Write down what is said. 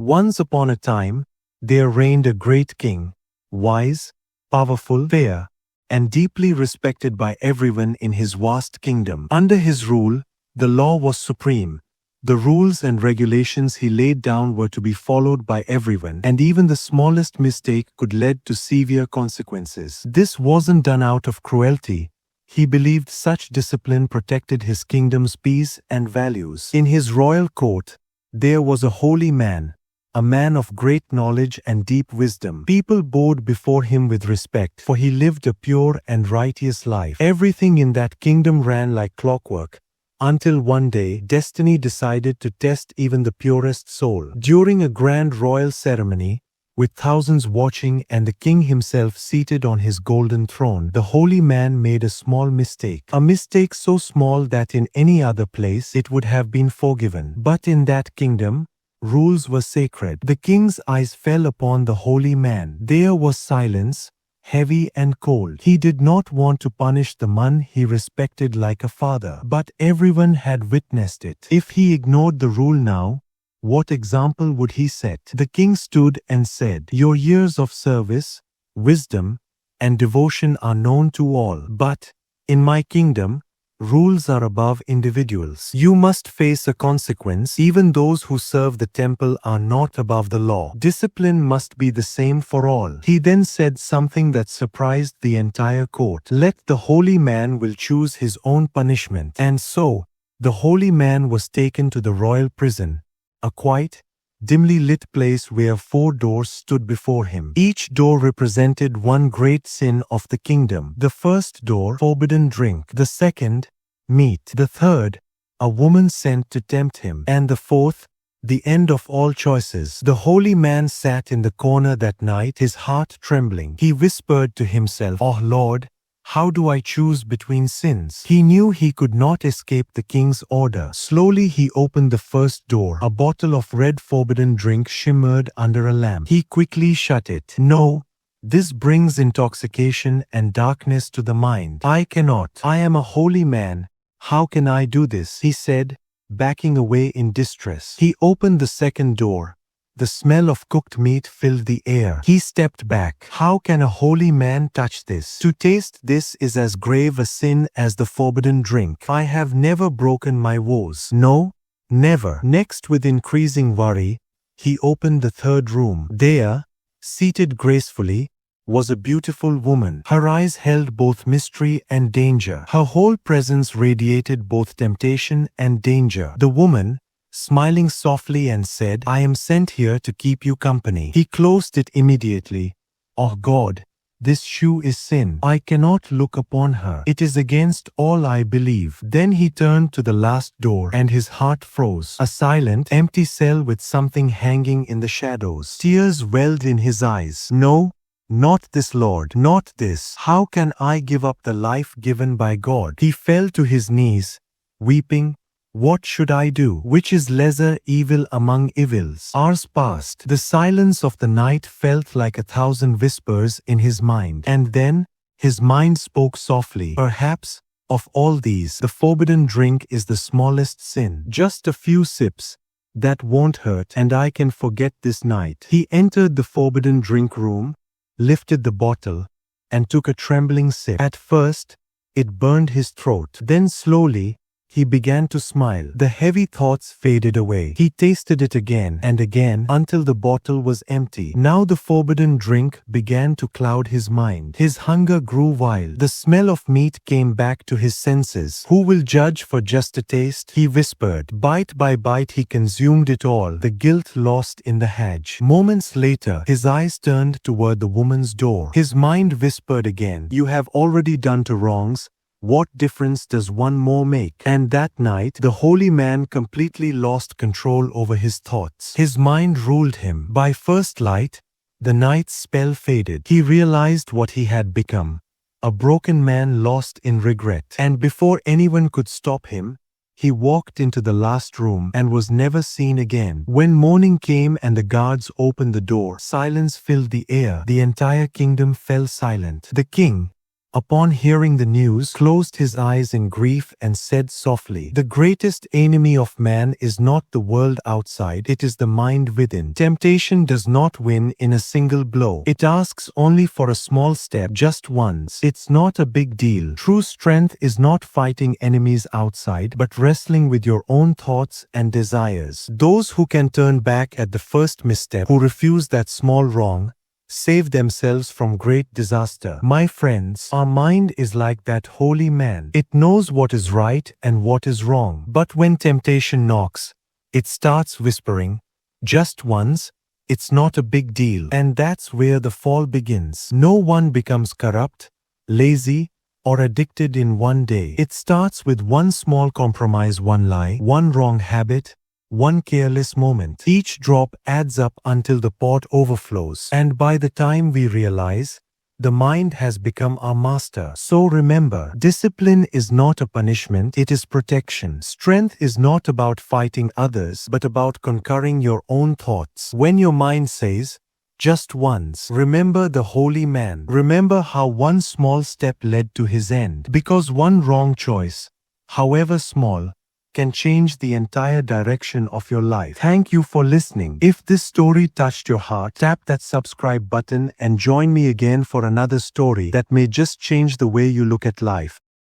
Once upon a time, there reigned a great king, wise, powerful, fair, and deeply respected by everyone in his vast kingdom. Under his rule, the law was supreme. The rules and regulations he laid down were to be followed by everyone, and even the smallest mistake could lead to severe consequences. This wasn't done out of cruelty. He believed such discipline protected his kingdom's peace and values. In his royal court, there was a holy man, a man of great knowledge and deep wisdom. People bowed before him with respect, for he lived a pure and righteous life. Everything in that kingdom ran like clockwork, until one day destiny decided to test even the purest soul. During a grand royal ceremony, with thousands watching and the king himself seated on his golden throne, the holy man made a small mistake. A mistake so small that in any other place it would have been forgiven. But in that kingdom, rules were sacred. The king's eyes fell upon the holy man. There was silence, heavy and cold. He did not want to punish the man he respected like a father, but everyone had witnessed it. If he ignored the rule now, what example would he set? The king stood and said, "Your years of service, wisdom, and devotion are known to all, but in my kingdom, rules are above individuals. You must face a consequence. Even those who serve the temple are not above the law. Discipline must be the same for all." He then said something that surprised the entire court. "Let the holy man will choose his own punishment." And so, the holy man was taken to the royal prison, a quiet, dimly lit place where 4 doors stood before him. Each door represented one great sin of the kingdom. The first door, forbidden drink. The second, meat. The third, a woman sent to tempt him. And the fourth, the end of all choices. The holy man sat in the corner that night, his heart trembling. He whispered to himself, "Oh Lord, how do I choose between sins?" He knew he could not escape the king's order. Slowly he opened the first door. A bottle of red forbidden drink shimmered under a lamp. He quickly shut it. "No, this brings intoxication and darkness to the mind. I cannot. I am a holy man. How can I do this?" he said, backing away in distress. He opened the second door. The smell of cooked meat filled the air. He stepped back. "How can a holy man touch this? To taste this is as grave a sin as the forbidden drink. I have never broken my vows. No, never." Next, with increasing worry, he opened the third room. There, seated gracefully, was a beautiful woman. Her eyes held both mystery and danger. Her whole presence radiated both temptation and danger. The woman, smiling softly, and said, "I am sent here to keep you company." He closed it immediately. "Oh God, this shoe is sin. I cannot look upon her. It is against all I believe." Then he turned to the last door, and his heart froze. A silent, empty cell with something hanging in the shadows. Tears welled in his eyes. "No, not this, Lord, not this. How can I give up the life given by God?" He fell to his knees, weeping. "What should I do? Which is lesser evil among evils?" Hours passed. The silence of the night felt like 1,000 whispers in his mind. And then, his mind spoke softly. "Perhaps, of all these, the forbidden drink is the smallest sin. Just a few sips. That won't hurt, and I can forget this night." He entered the forbidden drink room, lifted the bottle, and took a trembling sip. At first, it burned his throat. Then slowly, he began to smile. The heavy thoughts faded away. He tasted it again and again until the bottle was empty. Now the forbidden drink began to cloud his mind. His hunger grew wild. The smell of meat came back to his senses. "Who will judge for just a taste?" he whispered. Bite by bite he consumed it all, the guilt lost in the hedge. Moments later, his eyes turned toward the woman's door. His mind whispered again, "You have already done 2 wrongs. What difference does one more make?" And that night, the holy man completely lost control over his thoughts. His mind ruled him. By first light, the night's spell faded. He realized what he had become, a broken man lost in regret. And before anyone could stop him, he walked into the last room and was never seen again. When morning came and the guards opened the door, silence filled the air. The entire kingdom fell silent. The king, upon hearing the news, closed his eyes in grief and said softly, "The greatest enemy of man is not the world outside, it is the mind within. Temptation does not win in a single blow. It asks only for a small step, just once. It's not a big deal. True strength is not fighting enemies outside, but wrestling with your own thoughts and desires. Those who can turn back at the first misstep, who refuse that small wrong, save themselves from great disaster." My friends, our mind is like that holy man. It knows what is right and what is wrong. But when temptation knocks, it starts whispering, "Just once, it's not a big deal." And that's where the fall begins. No one becomes corrupt, lazy, or addicted in one day. It starts with one small compromise, one lie, one wrong habit, one careless moment. Each drop adds up until the pot overflows. And by the time we realize, the mind has become our master. So remember, discipline is not a punishment, it is protection. Strength is not about fighting others, but about conquering your own thoughts. When your mind says, "Just once," remember the holy man. Remember how one small step led to his end. Because one wrong choice, however small, can change the entire direction of your life. Thank you for listening. If this story touched your heart, tap that subscribe button and join me again for another story that may just change the way you look at life.